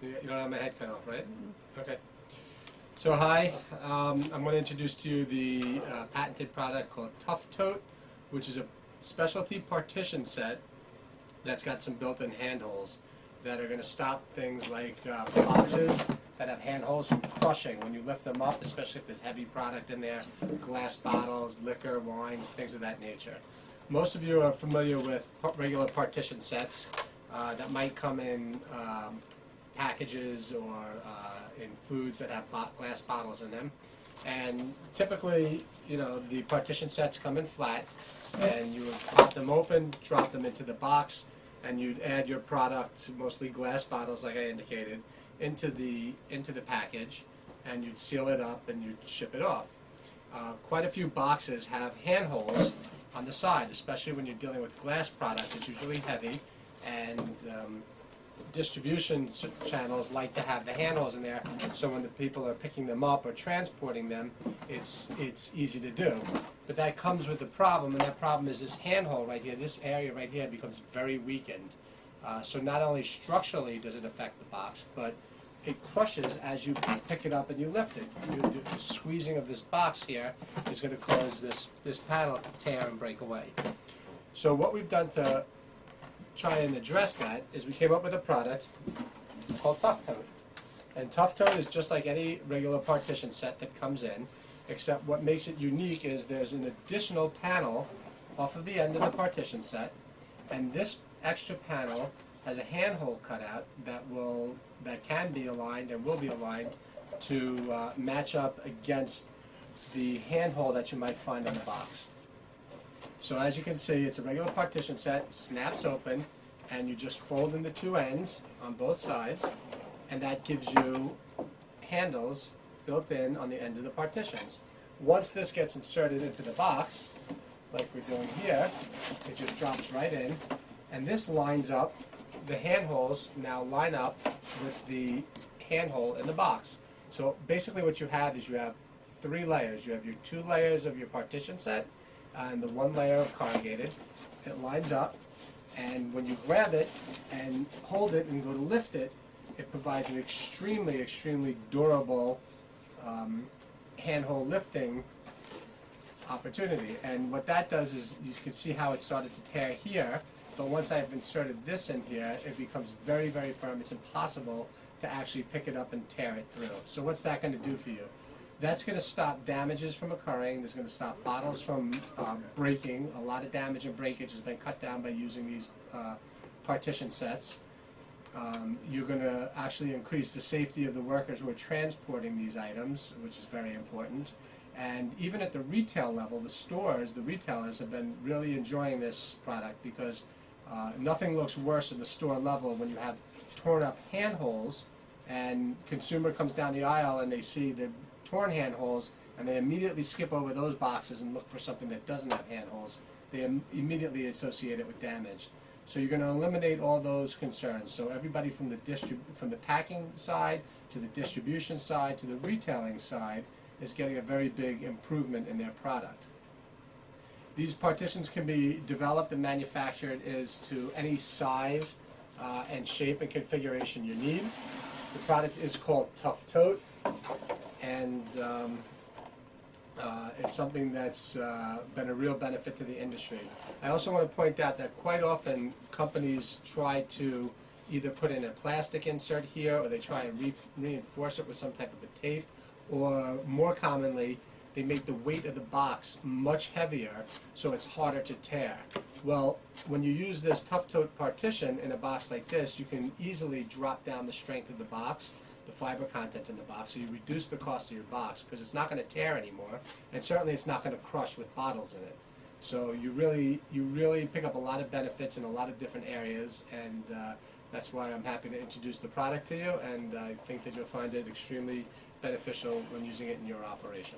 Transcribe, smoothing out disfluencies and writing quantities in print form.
You don't have my head cut off, right? Okay. So hi, I'm going to introduce to you the patented product called Tough Tote, which is a specialty partition set that's got some built-in handholds that are going to stop things like boxes that have handholds from crushing when you lift them up, especially if there's heavy product in there, glass bottles, liquor, wines, things of that nature. Most of you are familiar with regular partition sets that might come in packages or in foods that have glass bottles in them. And typically, you know, the partition sets come in flat, and you would pop them open, drop them into the box, and you'd add your product, mostly glass bottles like I indicated, into the package, and you'd seal it up and you'd ship it off. Quite a few boxes have handholds on the side, especially when you're dealing with glass products. It's usually heavy, and distribution channels like to have the handholds in there, so when the people are picking them up or transporting them, it's easy to do. But that comes with a problem, and that problem is this handhold right here, this area right here becomes very weakened. So not only structurally does it affect the box, but it crushes as you pick it up and you lift it. The squeezing of this box here is going to cause this panel to tear and break away. So what we've done to try and address that is we came up with a product called Tough Tote. And Tough Tote is just like any regular partition set that comes in, except what makes it unique is there's an additional panel off of the end of the partition set, and this extra panel has a handhold cut out that can be aligned and will be aligned to match up against the handhold that you might find on the box. So as you can see, it's a regular partition set, snaps open, and you just fold in the two ends on both sides, and that gives you handles built in on the end of the partitions. Once this gets inserted into the box, like we're doing here, it just drops right in, and this lines up, the handholds now line up with the handhold in the box. So basically what you have is you have three layers. You have your two layers of your partition set, and the one layer of corrugated. It lines up, and when you grab it and hold it and go to lift it, it provides an extremely, extremely durable handhold lifting opportunity. And what that does is, you can see how it started to tear here, but once I've inserted this in here, it becomes very, very firm. It's impossible to actually pick it up and tear it through. So what's that going to do for you? That's going to stop damages from occurring. It's going to stop bottles from breaking. A lot of damage and breakage has been cut down by using these partition sets. You're going to actually increase the safety of the workers who are transporting these items, which is very important. And even at the retail level, the stores, the retailers have been really enjoying this product, because nothing looks worse at the store level when you have torn up handholds, and consumer comes down the aisle and they see the torn handholds, and they immediately skip over those boxes and look for something that doesn't have handholds. They immediately associate it with damage. So you're going to eliminate all those concerns. So everybody from the packing side to the distribution side to the retailing side is getting a very big improvement in their product. These partitions can be developed and manufactured as to any size and shape and configuration you need. The product is called Tough Tote, and it's something that's been a real benefit to the industry. I also want to point out that quite often companies try to either put in a plastic insert here, or they try and reinforce it with some type of a tape, or more commonly, they make the weight of the box much heavier so it's harder to tear. Well, when you use this Tough Tote partition in a box like this, you can easily drop down the strength of the box, the fiber content in the box, so you reduce the cost of your box, because it's not going to tear anymore, and certainly it's not going to crush with bottles in it. So you really pick up a lot of benefits in a lot of different areas, and that's why I'm happy to introduce the product to you, and I think that you'll find it extremely beneficial when using it in your operation.